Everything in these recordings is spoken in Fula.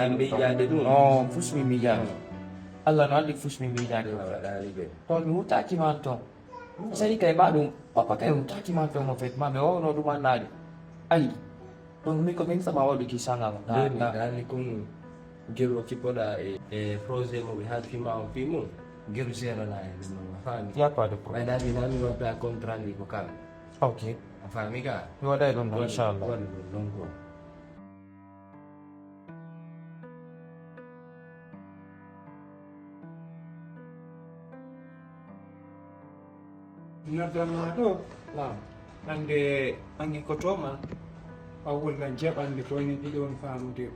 miljade ɗum fusmi miijade Allah no andi fusmi miijade ɗaliɓe to mi wutakiman toon sadi kay mba ɗum papa kay wutakiman toon mo fet ma mi wawno ɗum annaɗe ayi donc min ko min sama waɗuki sangam dani kon gero kippoɗa e projet mo ɓe halfima o fi mum gero gérana e ɗum a faami yakade pro ɓaynami nami waɗa contrat ndi ko kam ok a faami ka mi waɗay ɗum ɗo inchallah waɗu ɗum ɗon ko noddanma ɗo hande ange ko toma awulla jaɓande to ene ɗiɗon faamude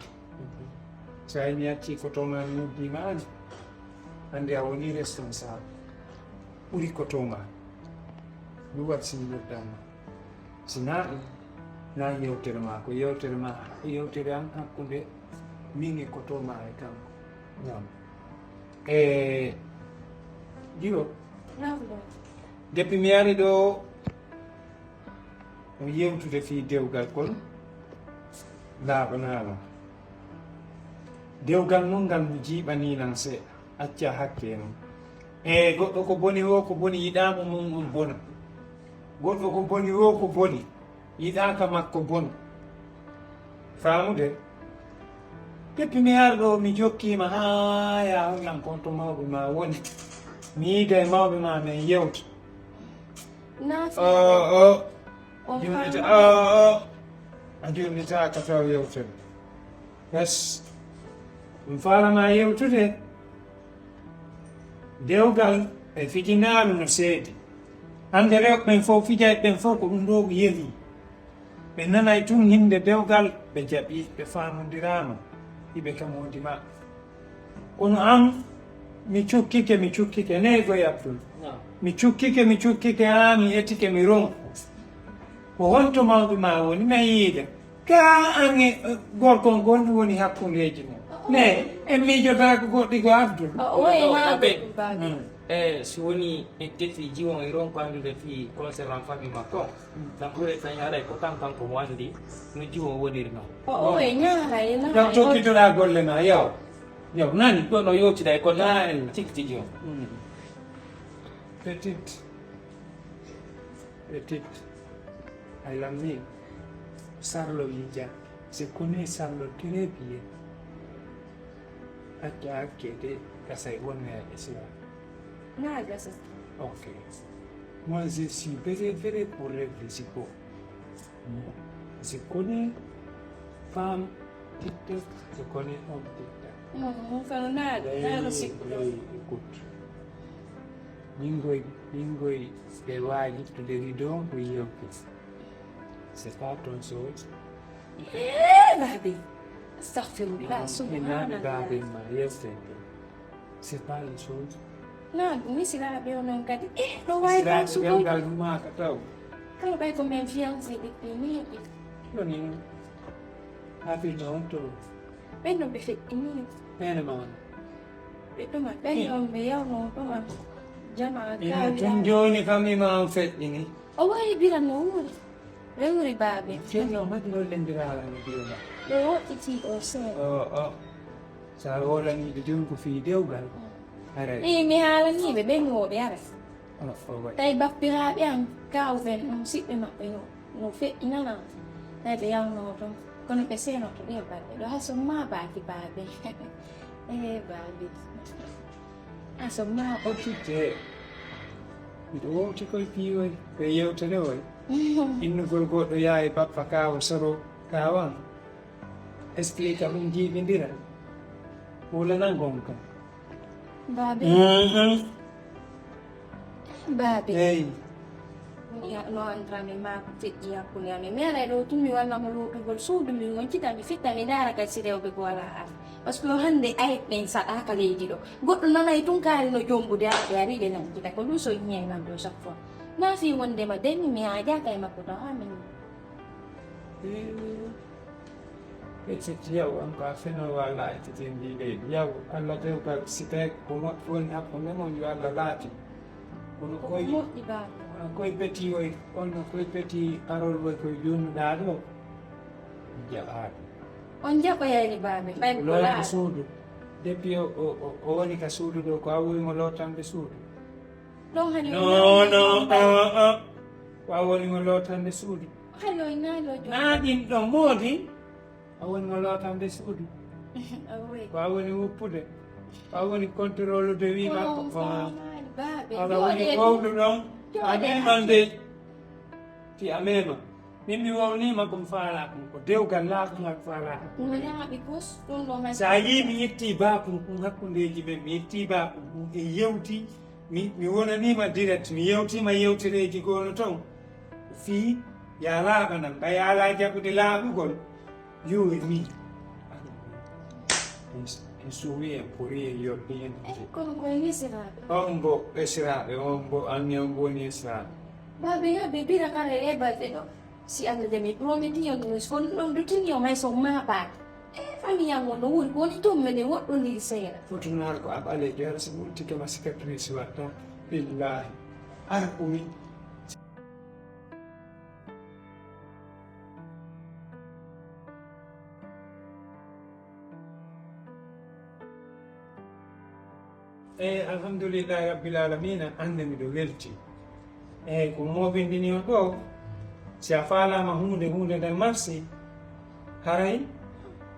so ayni yatti ko toma noddima an hande a woni responsable ɓuuri ko toma ɗum wat sin noddama sina ɗum na yewtere ma ko yewtere ma yewtere an hakkude min e ko toma e kanko e ɗiɗo depuis mi ari ɗo o yewtude fi dewgal kon laaɓanama dewgal noon ngal mi jiiɓaninan seeɗa acca hakke noon e goɗɗo ko boni o ko boni yiɗama mum on bona goɗɗo ko boni o ko boni yiɗaka makko bona faamude depuis mi ari ɗo mi jokkima ha ya hollan kon to mawɓe ma woni mi yiida e mawɓe ma min yewta a jurnitaka taw yewtere yes ɗum falama yewtude dewgal e fijinaɗu no seedi hande rewɓeɓen fof fijayɓe ɓen fof ko ɗum ɗo yeehi ɓe nanay tun hinde dewgal ɓe jaaɓi ɓe famodirama hiɓe kam wodi maɓɓe kono an mi cukkike neygoy abdoul mi cukkike ha mi ettike mi ron ko honto mawɓe ma woni mi yiida ka ange gorkon gonɗi woni hakkudeji mo ne en miijotako goɗɗi ko abdoul so woni e defi jiwon e ronko andude fi concernant famille makko tan ɓuure tawi aɗay ko kanko mo andi no jiwon woniri noon taw tokkitoɗa golle ma yaw nani ɗo no yewtida e kono tigtiji on petite aylamni Sarlo Villa je connais Sarlo très bien acca hakkede gasay wonne e islam ok moi je suis very pour réfléchir pour je connais femme TikTok je connais homme TikTok écoute Ningoy ɓe wawi liftude rideau ko yewti c'est pas ton chose babi astahfirullah subhanallah babi ma yewtede c'est pas une chose non mi siraɓe o noon kadi no wawi siraɓegal ɗumaka taw kala ɓay ko min fiancé depuis miɗi joni hafirno on to ɓen no ɓe feƴƴini ɓene ma ɓe ɗuma ɓen on ɓe yawno ɗuma tun joni kam ima on feƴƴini o wawi biran no wuri baaɓe feƴno mati hollendiralano biyola ɓe woɗɗiti o seeɗa sa wolaniɓe joni ko fi dewgal ara mi haalaniɓe ɓen woɓe ara tawi bappiraɓe am kawɓen ɗum siɓɓe maɓɓe no feƴƴinana tawi ɓe yawno ɗon kono ɓe seenoto ɗe balɗe ɗo hay somma baaki baaɓe baaɓe asomma hoccitte miɗo wowti koye piiwoy ɓe yewtere oy innugol goɗɗo yaa e bappa kawa soro kawan explique ɗum jiiɓidira wulanan gon kam baaɓe baaɓe eyi no andrami maako feƴƴi hakkunde amen mi aray ɗo tun mi wallamo loɗugol suudu min goncita mi fitta mi daara kay si rewɓe ko wala haala par ce que hannde ayɓɓen saɗaka leydi ɗo goɗɗo nanay tun kaari no jombude aɓe ariɓe nankita ko ɗum so ñeynam ɗo chaque fois na fi wondema denmi mi haajaka e makko taw ha min ɓecciti yaw an ko a feno walla ettitindi leydi yaw allah dewgal si tawi ko moƴƴi woni hakkunde mon yo allah laati kono koye moƴƴi baaɓe koye beti oy onno koye beti parole oy koye jonnuɗa ɗo jaɓaɗo On jaɓa yaani baaɓe ɓay ko loota laaɓa. suudu depuis o woni ka suudu ɗo ko a wurimo lootande suudu Ɗon hani non ko a wonimo lootande suudu hano naalojo. naaɗin ɗon moodi a wonimo lootande suudu Awoy. ko a woni wuppude ko a woni contrôle de wi makko Baaɓe. aɗa woni wowdu ɗon a ɗimande ti a mema min mi wownima komi faala ɗum ko dewgal laaɓugal faala Ngalaaɓe pos ɗum ɗo han. sa yi mi yetti bakum ɗum hakkundeji men mi yetti bakum ɗum e yewti mi wonanima direct mi yewtima yewtereji gono toon fii ya laaɓanam ɓay ala jaɓude laaɓugol yo e mi en suuwi en pori en yoɓɓi en Kono koye wisiraaɓe. on bo ɓesiraɓe on bo anni on woni esiraɓe Baaɓe yaɓe bira kala e balɗe ɗo. Si Allah jami prometi yon ɗum kono ɗum dutini yo may so maɓaade. Famille am wonno woni ko woni toon menen woɗɗondiri seeɗa. fotunaar ko a ɓalejo ara so ɓurtikema cicatrice watta billahi ara ɓuri alhamdulillahi rabbil alamina ande miɗo welti eyyi ko moɓindini on ɗo si a faalama hunde nden marsi haray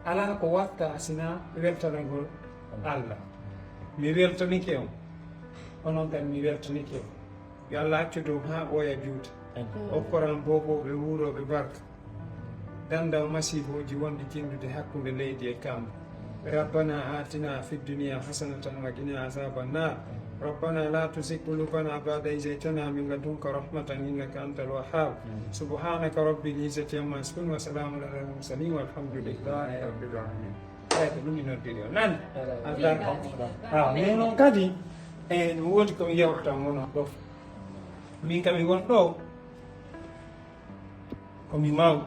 ala ko watta sina weltanagol allah mi weltanike on onon tan mi weltanike on yo allah accu dow ha ɓooya juuta hokkoran boboɓe wuuroɓe barka danda masiboji wonɗi jinnude hakkude leydi e kamɓe ربنا آتنا في الدنيا حسنة وقنا عذاب النار ربنا لا تزغ قلوبنا بعد إذ هديتنا من لدنك رحمة إنك أنت الوهاب سبحانك رب العزة عما يصفون وسلام على المرسلين والحمد لله رب العالمين. nan min on kadi en woodi komi yewta mono ɗo min kami won ɗo komi maw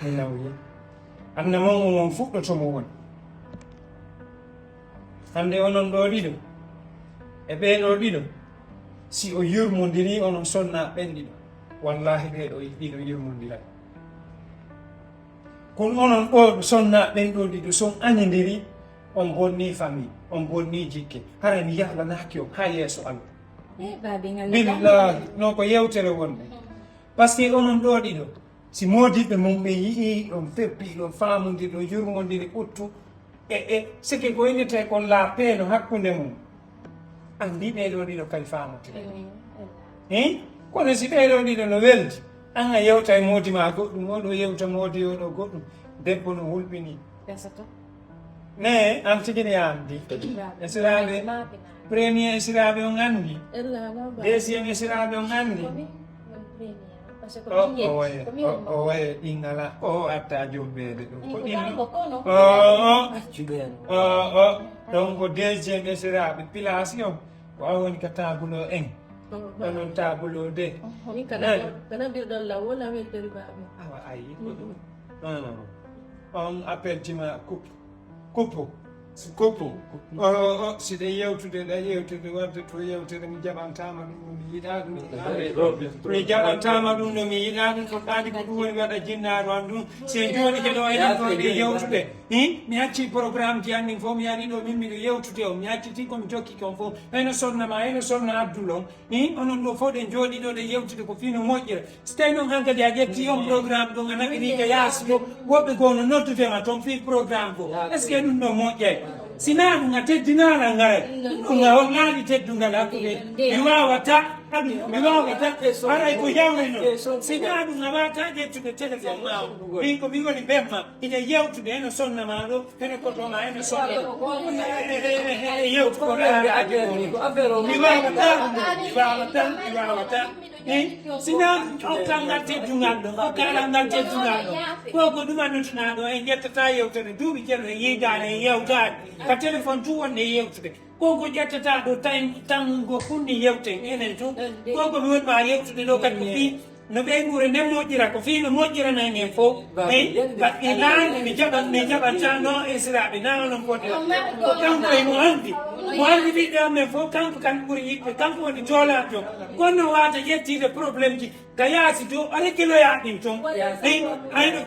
e nawyi anna mon on fuɗɗotomo woni hande onon ɗo ɗiɗo e ɓeɗo ɗiɗo si o yurmodiri onon sonna ɓenɗiɗo wallahi ɓeɗo ɗiɗo yurmodirat kono onon ɗo sonna ɓenɗo ɗiɗo son anidiri on bonni famille on bonni jikke hara mi yahlanaki on ha yeeso allah Baaɓe ngal. billahi non ko yewtere wonde par ce que onon ɗo ɗiɗo si modiɓe mum ɓe yii ɗon peppi ɗon famodiri ɗon yurmodiri ɓuttu e sike ko innete kon laapeeno hakkunde mum andi ɓeɗo ɗiɗo kadi famotire kono si ɓeɗo ɗiɗo no weldi an a yewta e moodi ma goɗɗum oɗo yewta moodi oɗo goɗɗum debbo no hulɓini ne an tigini andi esiraɓe premier esiraɓe on andi deuxiéme esiraɓe on andi o waye ɗin ala o atta jombeede ɗum ko ɗin ɗon ko deuxiéme esiraɓe pilation ko a woni ka tabulo en onon tabulo de kana mbiɗon lawol a weltori baaɓe awa ayi ko ɗum non on appeltima coupe siɗe yewtude ɗa yewtude wadde to yewtere mi jaɓantama ɗum mi yiɗa ɗum mi jaɓantama ɗum no mi yiɗa ɗum ko ɗaɗi ko ɗum woni waɗa jinnaaru an ɗum se joni keɗo enen ɗo ɗe yewtude mi acci programme ji annin fof mi ari ɗo min miɗo yewtude on mi acciti komi jokkiki on fof eno sonnama eno sonna Abdoul on onon ɗo fof ɗe jooɗi ɗo ɗe yewtude ko fino moƴƴira so tawi noon hankkadi a ƴetti on programme ɗon a naɓiri ka yaasi ɗo woɓɓe goo no noddudema toon fi programme fo est ce que ɗum ɗo moƴƴay sina ɗum a teddinala ngara ɗum a laaɗi teddungal hakkude mi wawata haray ko yawre noon sina ɗum a wawata ƴettude téléphone ma min ko mi woni ɓemma ine yewtude eno sonnama ɗo ene kotoma ene sonne yewtu ko mi wawata sina tan ngal teddungal ɗo okkala ngal teddungal ɗo koko ɗum annutana ɗo en ƴettata yewtere duuɓi jeɗo e yidade e yewtade ka téléphone tu wonde yewtude koko ƴettata ɗo tan go funni yewten enen tu koko mi wonma yewtude ɗo kadi ko fi no ɓeygure nde moƴƴira ko fi no moƴƴirana en fof e laande mi jaɓanta no esiraɓe na onon poti ko kanko e mo andi ɓiɓɓe amen fof kanko kan ɓuuri yiɗɓe kanko woni joolaɗo gonno wata ƴettide probléme ji ka yaasi to aɗa keloya ɗin toon ayno